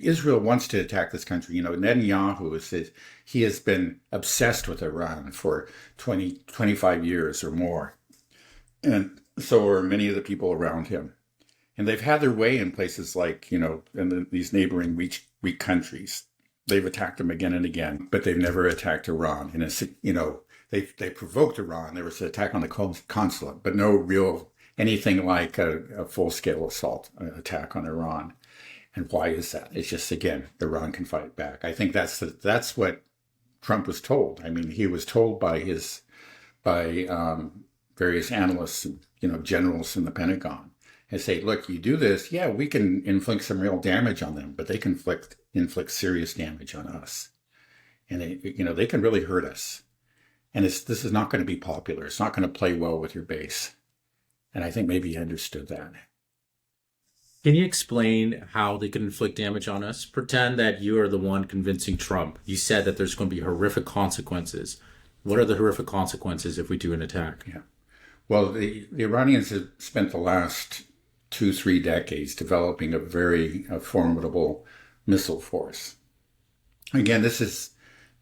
Israel wants to attack this country. Netanyahu he has been obsessed with Iran for 20, 25 years or more. And so are many of the people around him. And they've had their way in places like, in these neighboring weak countries. They've attacked them again and again, but they've never attacked Iran. And they provoked Iran. There was an attack on the consulate, but no real anything like a full-scale assault attack on Iran. And why is that? It's just, again, Iran can fight back. I think that's what Trump was told. I mean, he was told by various analysts, generals in the Pentagon, and say, look, you do this, yeah, we can inflict some real damage on them, but they can inflict serious damage on us. And they can really hurt us. And this is not going to be popular. It's not going to play well with your base. And I think maybe he understood that. Can you explain how they can inflict damage on us? Pretend that you are the one convincing Trump. You said that there's going to be horrific consequences. What are the horrific consequences if we do an attack? Yeah. Well, the Iranians have spent the last 2-3 decades developing a very formidable missile force. Again, this is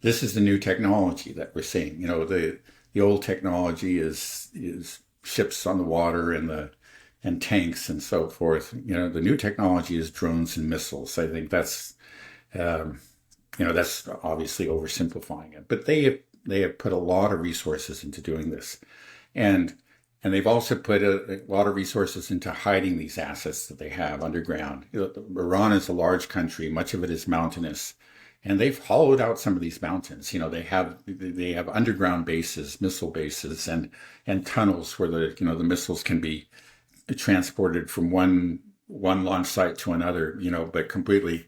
the new technology that we're seeing. The old technology is ships on the water and tanks and so forth. The new technology is drones and missiles. I think that's obviously oversimplifying it, but they have put a lot of resources into doing this, and they've also put a lot of resources into hiding these assets that they have underground. Iran is a large country; much of it is mountainous, and they've hollowed out some of these mountains. They have underground bases, missile bases, and tunnels where the missiles can be transported from one launch site to another, but completely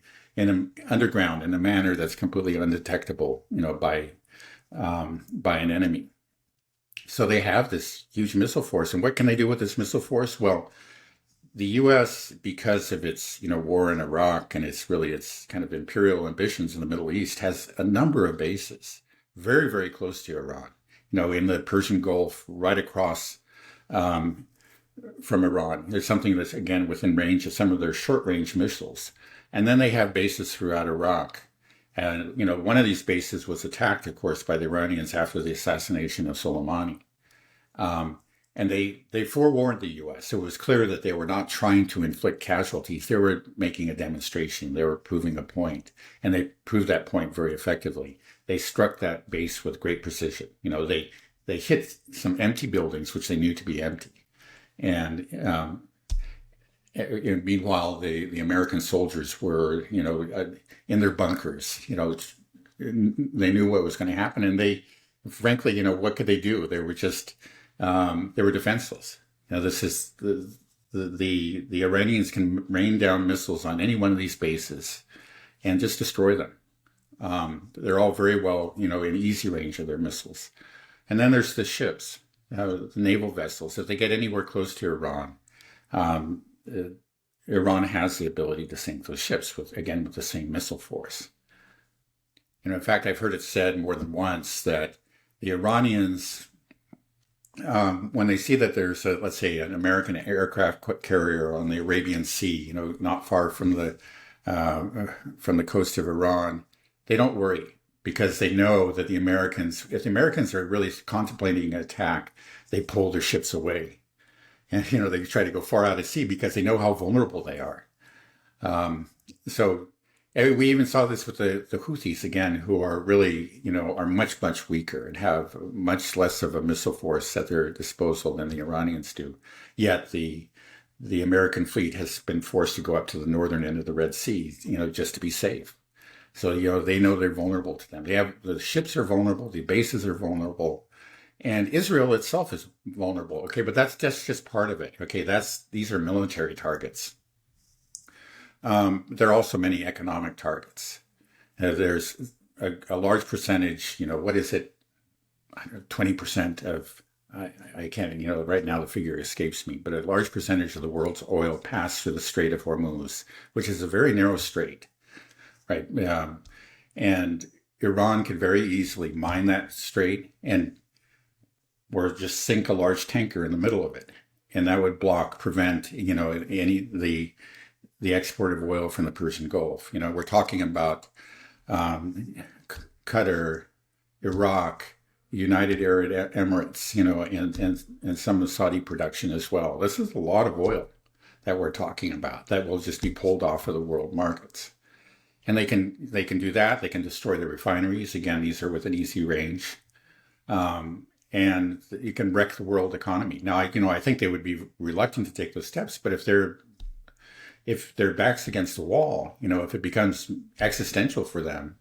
underground in a manner that's completely undetectable, by an enemy. So they have this huge missile force. And what can they do with this missile force? Well, the U.S., because of its, war in Iraq and its kind of imperial ambitions in the Middle East, has a number of bases very, very close to Iran, in the Persian Gulf, right across from Iran. There's something that's, again, within range of some of their short-range missiles. And then they have bases throughout Iraq. And, one of these bases was attacked, of course, by the Iranians after the assassination of Soleimani. And they forewarned the U.S. So it was clear that they were not trying to inflict casualties. They were making a demonstration. They were proving a point. And they proved that point very effectively. They struck that base with great precision. They hit some empty buildings, which they knew to be empty. And meanwhile, the American soldiers were, in their bunkers. They knew what was going to happen, and they, frankly, what could they do? They were just, they were defenseless. This is the Iranians can rain down missiles on any one of these bases, and just destroy them. They're all very well, in easy range of their missiles. And then there's the ships. The naval vessels, if they get anywhere close to Iran, Iran has the ability to sink those ships with the same missile force. In fact, I've heard it said more than once that the Iranians, when they see that there's let's say an American aircraft carrier on the Arabian Sea, not far from the coast of Iran, they don't worry. Because they know that if the Americans are really contemplating an attack, they pull their ships away. And, they try to go far out at sea because they know how vulnerable they are. So we even saw this with the Houthis, again, who are really, are much, much weaker and have much less of a missile force at their disposal than the Iranians do. Yet the American fleet has been forced to go up to the northern end of the Red Sea, just to be safe. So, they know they're vulnerable to them. The ships are vulnerable, the bases are vulnerable, and Israel itself is vulnerable. Okay, but that's just part of it. Okay, these are military targets. There are also many economic targets. There's a large percentage, what is it? 20% of, I can't, right now the figure escapes me, but a large percentage of the world's oil passed through the Strait of Hormuz, which is a very narrow strait. Right. And Iran could very easily mine that strait or just sink a large tanker in the middle of it. And that would prevent, the export of oil from the Persian Gulf. We're talking about um, Qatar, Iraq, United Arab Emirates, and some of the Saudi production as well. This is a lot of oil that we're talking about that will just be pulled off of the world markets. And they can do that. They can destroy the refineries. Again, these are within easy range. And you can wreck the world economy. Now, I think they would be reluctant to take those steps, but if their back's against the wall, if it becomes existential for them,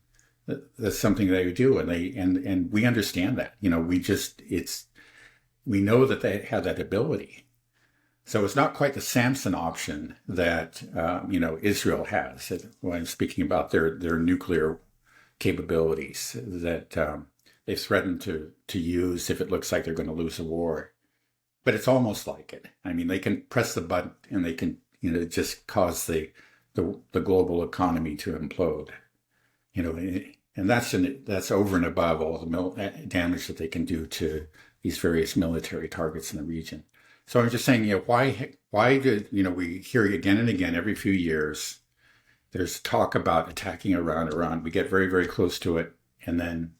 that's something they would do, and we understand that. We know that they have that ability. So it's not quite the Samson option that Israel has when I'm speaking about their nuclear capabilities that they threaten to use if it looks like they're going to lose a war. But it's almost like it. I mean, they can press the button and they can just cause the global economy to implode. And that's over and above all the damage that they can do to these various military targets in the region. So I'm just saying, why do we hear again and again every few years, there's talk about attacking Iran. We get very, very close to it. And then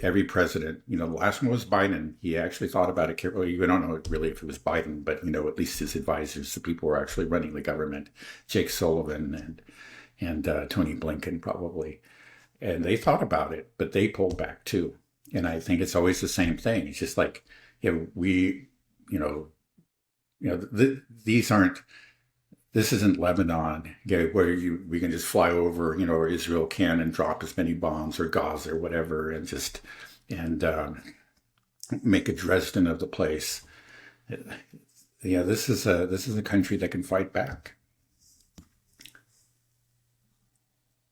every president, the last one was Biden. He actually thought about it carefully. We don't know really if it was Biden, but, at least his advisors, the people who are actually running the government, Jake Sullivan and Tony Blinken probably. And they thought about it, but they pulled back too. And I think it's always the same thing. It's just like, this isn't Lebanon, where we can just fly over, or Israel can and drop as many bombs, or Gaza or whatever, and make a Dresden of the place. Yeah, this is a country that can fight back.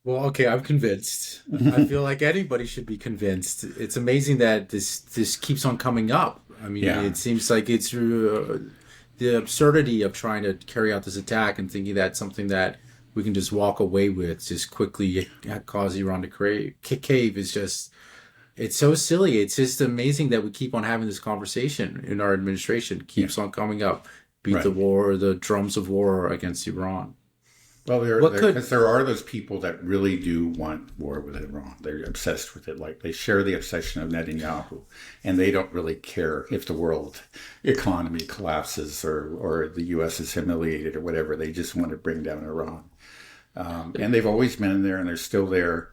Well, okay, I'm convinced. I feel like anybody should be convinced. It's amazing that this keeps on coming up. I mean, It seems like it's the absurdity of trying to carry out this attack and thinking that's something that we can just walk away with, just quickly cause Iran to cave is just, it's so silly. It's just amazing that we keep on having this conversation in our administration. It keeps on coming up. Beat the war, the drums of war against Iran. Well, there are those people that really do want war with Iran. They're obsessed with it. Like, they share the obsession of Netanyahu, and they don't really care if the world economy collapses or the U.S. is humiliated or whatever. They just want to bring down Iran. And they've always been there, and they're still there.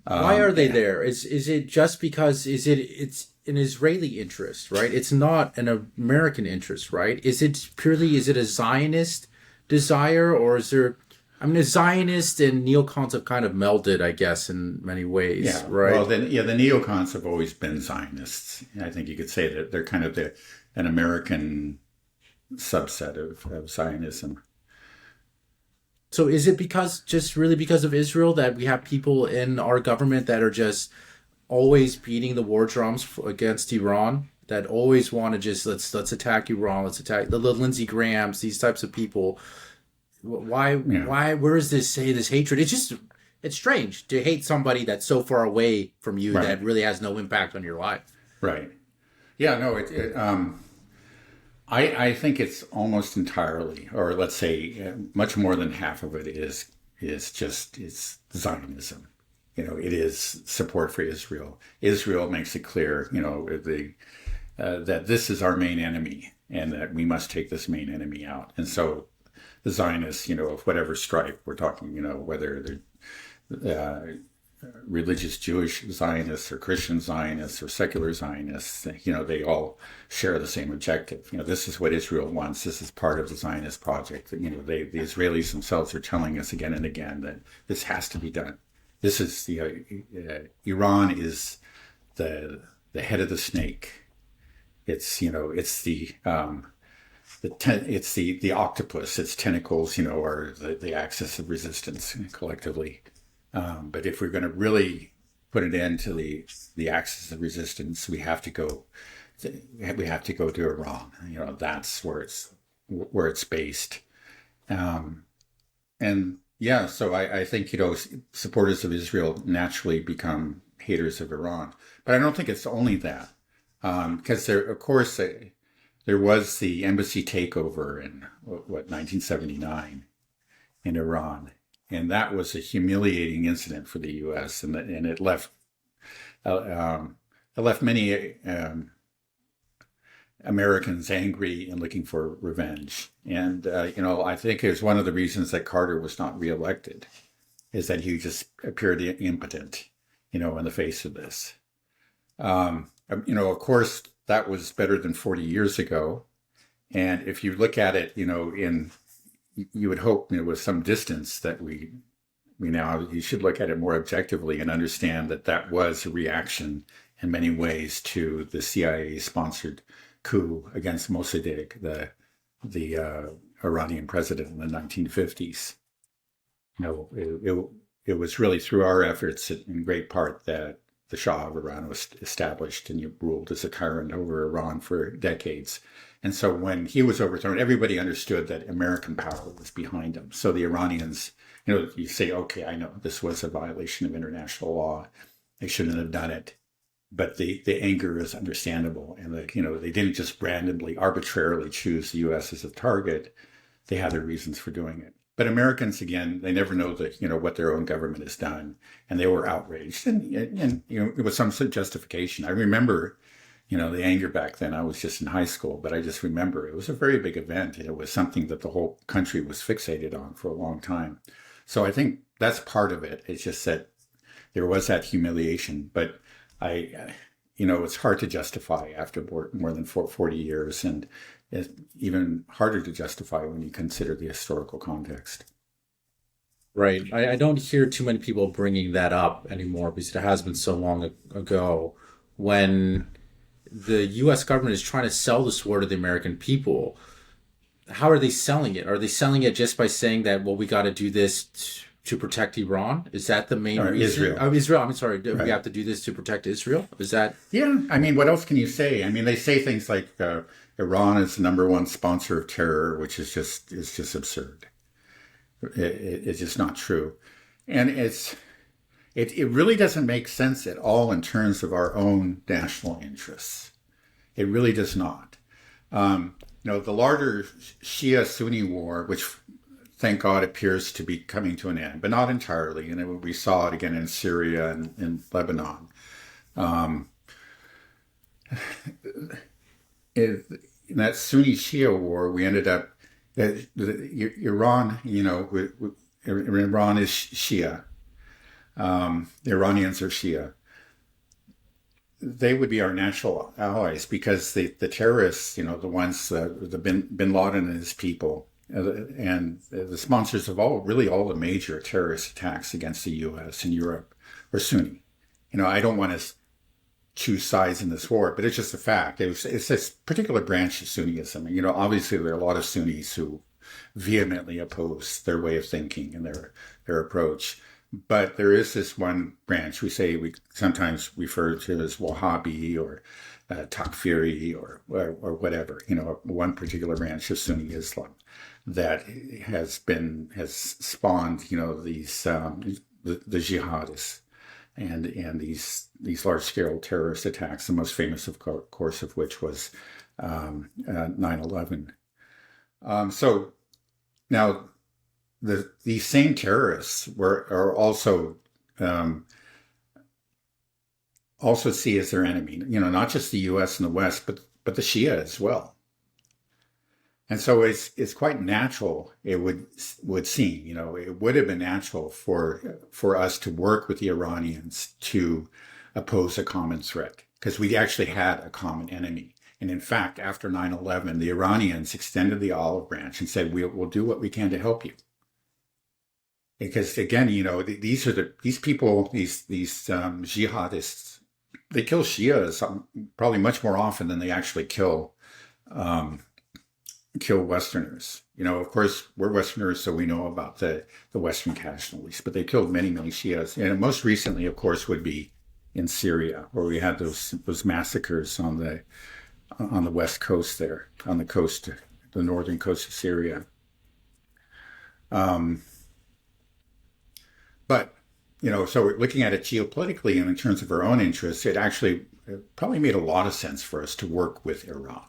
Why are they there? Is it just because it's an Israeli interest, right? It's not an American interest, right? Is it a Zionist desire, or is there... I mean, a Zionist and neocons have kind of melded, I guess, in many ways, right? Well, the neocons have always been Zionists. I think you could say that they're kind of an American subset of Zionism. So is it really because of Israel that we have people in our government that are just always beating the war drums against Iran, that always want to just, let's attack Iran, let's attack the Lindsey Grahams, these types of people? Why, where is this hatred? It's strange to hate somebody that's so far away from you that really has no impact on your life. Right. Yeah, no, I think it's almost entirely, or let's say much more than half of it is Zionism. It is support for Israel. Israel makes it clear, that this is our main enemy and that we must take this main enemy out. And so the Zionists, of whatever stripe we're talking, whether they're religious Jewish Zionists or Christian Zionists or secular Zionists, they all share the same objective. This is what Israel wants. This is part of the Zionist project. The Israelis themselves are telling us again and again that this has to be done. This is Iran is the head of the snake. It's the octopus. Its tentacles, are the axis of resistance collectively. But if we're going to really put an end to the axis of resistance, we have to go to Iran. That's where it's based. So I think supporters of Israel naturally become haters of Iran. But I don't think it's only that, because there was the embassy takeover in 1979, in Iran. And that was a humiliating incident for the U.S. and it left many Americans angry and looking for revenge. And I think it was one of the reasons that Carter was not reelected, is that he just appeared impotent, in the face of this. Of course, that was better than 40 years ago. And if you look at it, you would hope with some distance that you should look at it more objectively and understand that that was a reaction in many ways to the CIA-sponsored coup against Mossadegh, the Iranian president in the 1950s. It was really through our efforts in great part that the Shah of Iran was established and ruled as a tyrant over Iran for decades. And so when he was overthrown, everybody understood that American power was behind him. So the Iranians, you say, okay, I know this was a violation of international law. They shouldn't have done it. But the anger is understandable. And they didn't just randomly, arbitrarily choose the U.S. as a target. They had their reasons for doing it. But Americans, again, they never know what their own government has done. And they were outraged. And with some justification. I remember, the anger back then. I was just in high school, but I just remember it was a very big event. It was something that the whole country was fixated on for a long time. So I think that's part of it. It's just that there was that humiliation. But it's hard to justify after more than 40 years. And it's even harder to justify when you consider the historical context. Right. I don't hear too many people bringing that up anymore because it has been so long ago. When the U.S. government is trying to sell this war to the American people, how are they selling it? Are they selling it just by saying that, well, we got to do this to protect Iran? Is that the main reason? Israel. Oh, Israel. I'm sorry. Right. We have to do this to protect Israel? Is that? Yeah. What else can you say? They say things like Iran is the number one sponsor of terror, which is just absurd. It's just not true. And it really doesn't make sense at all in terms of our own national interests. It really does not. The larger Shia-Sunni war, which thank God appears to be coming to an end, but not entirely. And we saw it again in Syria and in Lebanon. In that Sunni-Shia war, we ended up, Iran, Iran is Shia. The Iranians are Shia. They would be our natural allies because the terrorists, the ones, the Bin Laden and his people, and the sponsors of all the major terrorist attacks against the U.S. and Europe are Sunni. I don't want to choose sides in this war, but it's just a fact. It's this particular branch of Sunnism. Obviously there are a lot of Sunnis who vehemently oppose their way of thinking and their approach. But there is this one branch we sometimes refer to as Wahhabi or Takfiri or whatever, one particular branch of Sunni Islam that has spawned, these the jihadists and these large scale terrorist attacks. The most famous, of course, of which was 9/11. So now. These same terrorists are also see as their enemy, not just the U.S. and the West, but the Shia as well. And so it's quite natural. It would seem, it would have been natural for us to work with the Iranians to oppose a common threat because we actually had a common enemy. And in fact, after 9/11, the Iranians extended the olive branch and said, we'll do what we can to help you. Because again, these people, these jihadists, they kill Shias probably much more often than they actually kill Westerners. Of course, we're Westerners, so we know about the Western casualties, but they killed many, many Shias. And most recently, of course, would be in Syria, where we had those massacres on the west coast there, on the northern coast of Syria. But, so we're looking at it geopolitically and in terms of our own interests, it probably made a lot of sense for us to work with Iran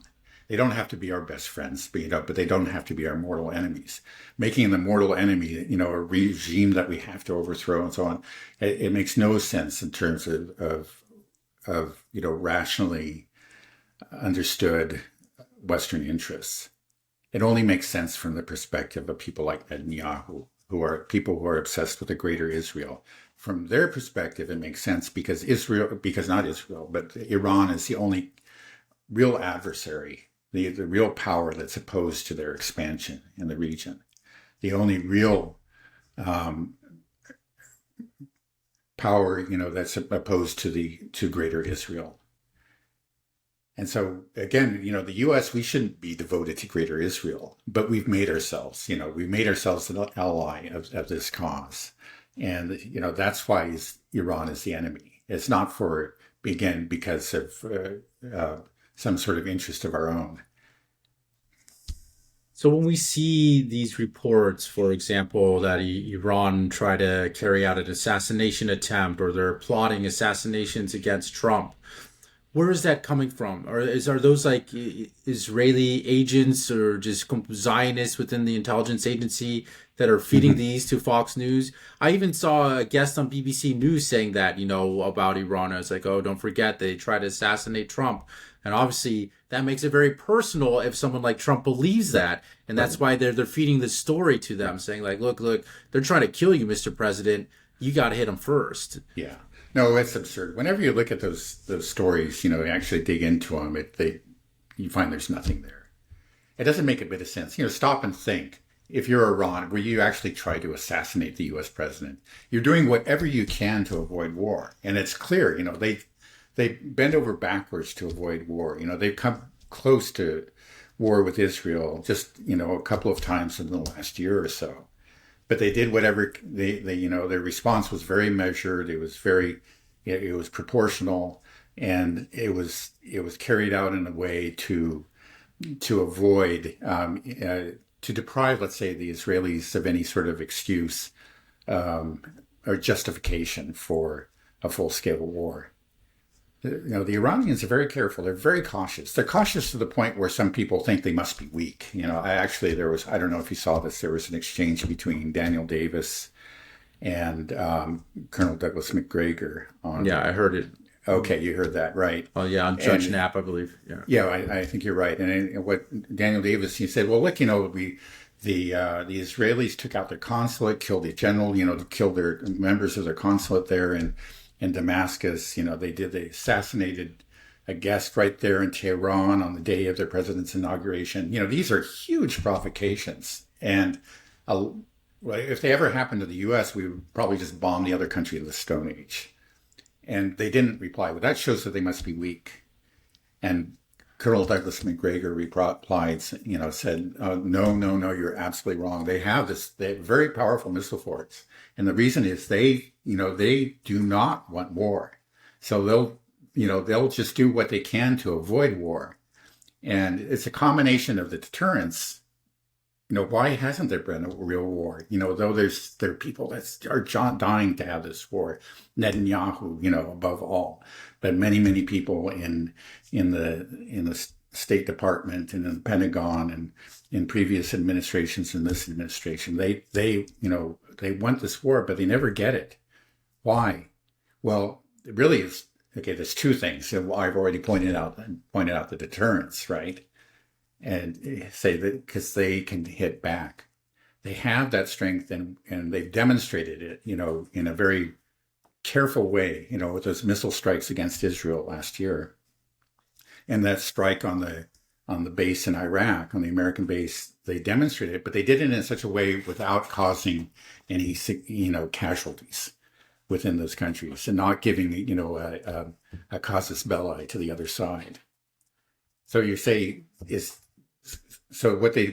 They don't have to be our best friends, but they don't have to be our mortal enemies. Making the mortal enemy, a regime that we have to overthrow and so on, it makes no sense in terms of rationally understood Western interests. It only makes sense from the perspective of people like Netanyahu, who are people who are obsessed with a greater Israel. From their perspective, it makes sense because not Israel, but Iran is the only real adversary, the real power that's opposed to their expansion in the region. The only real power, that's opposed to greater Israel. And so again, the U.S., we shouldn't be devoted to greater Israel, but we've made ourselves an ally of this cause. And, that's why Iran is the enemy. It's not because of some sort of interest of our own. So when we see these reports, for example, that Iran tried to carry out an assassination attempt, or they're plotting assassinations against Trump, where is that coming from? Or are those like Israeli agents or just Zionists within the intelligence agency that are feeding these to Fox News? I even saw a guest on BBC News saying that, about Iran. I was like, oh, don't forget they tried to assassinate Trump. And obviously that makes it very personal if someone like Trump believes that. And that's why they're feeding this story to them, saying like, look, they're trying to kill you, Mr. President. You got to hit them first. Yeah. No, it's absurd. Whenever you look at those stories, you actually dig into them, you find there's nothing there. It doesn't make a bit of sense. Stop and think. If you're Iran, where you actually try to assassinate the U.S. president, you're doing whatever you can to avoid war. And it's clear, they bend over backwards to avoid war. They've come close to war with Israel just, a couple of times in the last year or so. But they did whatever their response was very measured. It was proportional, and it was carried out in a way to avoid, to deprive, let's say, the Israelis of any sort of excuse or justification for a full-scale war. The Iranians are very careful. They're very cautious. They're cautious to the point where some people think they must be weak. I don't know if you saw this, there was an exchange between Daniel Davis and Colonel Douglas McGregor. Yeah, I heard it. Okay, you heard that, right. Oh, yeah, on Judge Knapp, I believe. Yeah, I think you're right. And what Daniel Davis, he said, well, look, the Israelis took out their consulate, killed the general, killed their members of their consulate there in Damascus. They assassinated a guest right there in Tehran on the day of their president's inauguration. These are huge provocations. And if they ever happened to the U.S., we would probably just bomb the other country of the Stone Age. And they didn't reply. Well, that shows that they must be weak. And Colonel Douglas McGregor replied, said, no, you're absolutely wrong. They have very powerful missile force. And the reason is they do not want war. So they'll just do what they can to avoid war. And it's a combination of the deterrence. Why hasn't there been a real war? Though there are people that are dying to have this war, Netanyahu, above all, but many people in the State Department and in the Pentagon and in previous administrations and this administration, they want this war, but they never get it. Why? Well, it really is okay. There's two things. So I've already pointed out the deterrence, right? And say that because they can hit back. They have that strength and they've demonstrated it, in a very careful way, with those missile strikes against Israel last year. And that strike on the base in Iraq, on the American base, they demonstrated it, but they did it in such a way without causing any, casualties within those countries and not giving, a casus belli to the other side. So you say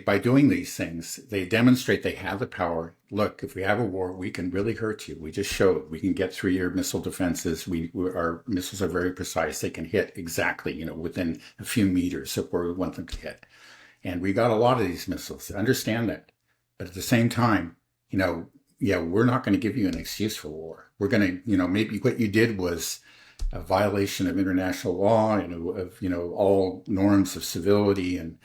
by doing these things, they demonstrate they have the power. Look, if we have a war, we can really hurt you. We just showed we can get through your missile defenses. Our missiles are very precise. They can hit exactly, within a few meters of where we want them to hit. And we got a lot of these missiles. Understand that. But at the same time, we're not going to give you an excuse for war. We're going to, maybe what you did was a violation of international law and of all norms of civility and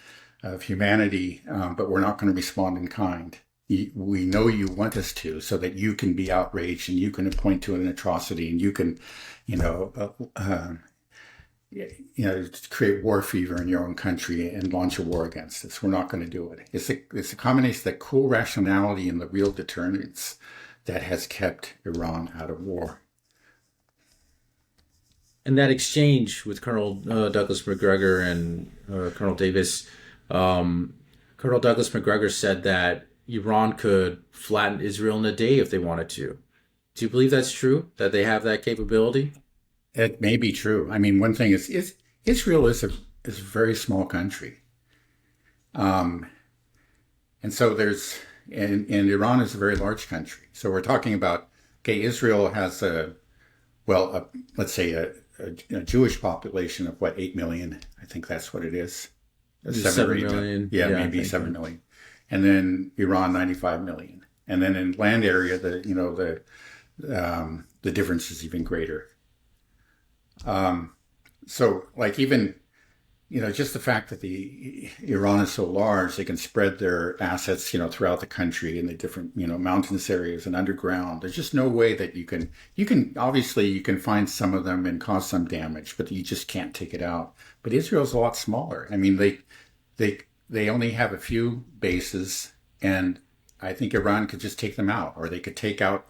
of humanity, but we're not going to respond in kind. We know you want us to, so that you can be outraged and you can point to an atrocity and you can, create war fever in your own country and launch a war against us. We're not going to do it. It's a combination of that cool rationality and the real deterrence that has kept Iran out of war. And that exchange with Colonel Douglas McGregor and Colonel Davis, Colonel Douglas McGregor said that Iran could flatten Israel in a day if they wanted to. Do you believe that's true, that they have that capability? It may be true. I mean, one thing is Israel is a very small country. And so and Iran is a very large country. So we're talking about, okay, Israel has let's say a Jewish population of 8 million? I think that's what it is. 7 million. Yeah, maybe 7 million. And then Iran, 95 million. And then in land area, the difference is even greater. So like even, just the fact that Iran is so large, they can spread their assets, throughout the country in the different, mountainous areas and underground. There's just no way that you can obviously you can find some of them and cause some damage, but you just can't take it out. But Israel's a lot smaller. I mean, they only have a few bases, and I think Iran could just take them out, or they could take out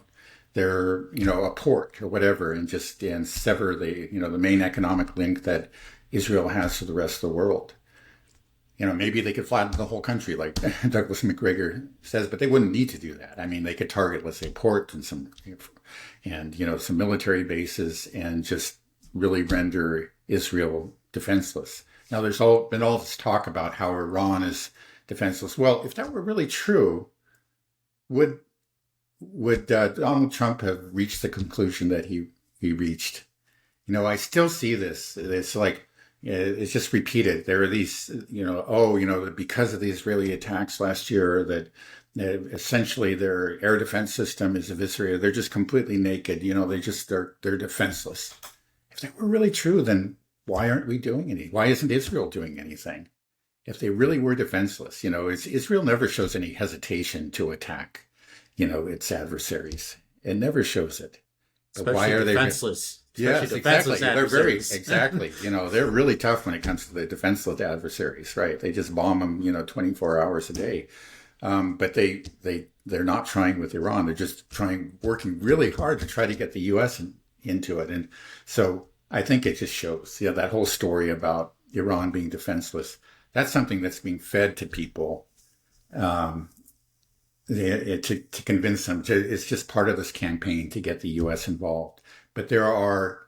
their, a port or whatever, and sever the main economic link that Israel has to the rest of the world. Maybe they could flatten the whole country, like Douglas McGregor says, but they wouldn't need to do that. I mean, they could target, let's say, port and some military bases, and just really render Israel defenseless. Now, there's been all this talk about how Iran is defenseless. Well, if that were really true, would Donald Trump have reached the conclusion that he reached? I still see this. It's like, it's just repeated. There are these, because of the Israeli attacks last year, that essentially their air defense system is eviscerated. They're just completely naked. They're defenseless. If that were really true, then why aren't we doing anything? Why isn't Israel doing anything? If they really were defenseless, Israel never shows any hesitation to attack, its adversaries. It never shows it. But why are defenseless? They? Yes, exactly. Exactly. They're really tough when it comes to the defenseless adversaries, right? They just bomb them, 24 hours a day. But they're not trying with Iran. They're just working really hard to try to get the U.S. into it. And so I think it just shows, that whole story about Iran being defenseless. That's something that's being fed to people to convince them. It's just part of this campaign to get the U.S. involved. But there are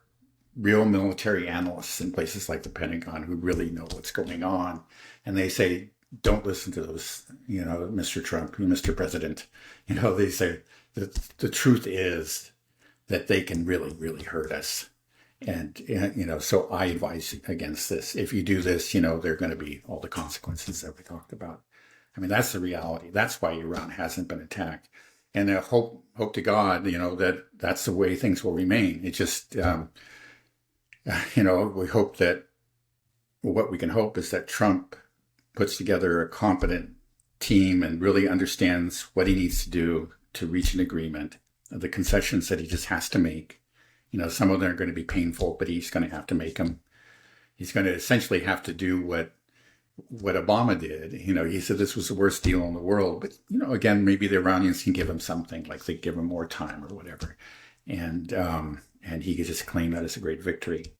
real military analysts in places like the Pentagon who really know what's going on. And they say, don't listen to those, Mr. Trump, Mr. President. They say the truth is that they can really, really hurt us. And, so I advise against this. If you do this, there are going to be all the consequences that we talked about. I mean, that's the reality. That's why Iran hasn't been attacked. And I hope to God, that that's the way things will remain. It just, we hope that, what we can hope is that Trump puts together a competent team and really understands what he needs to do to reach an agreement, the concessions that he just has to make. Some of them are going to be painful, but he's going to have to make them. He's going to essentially have to do what Obama did. He said this was the worst deal in the world, but, again, maybe the Iranians can give him something, like they give him more time or whatever. And he could just claim that as a great victory.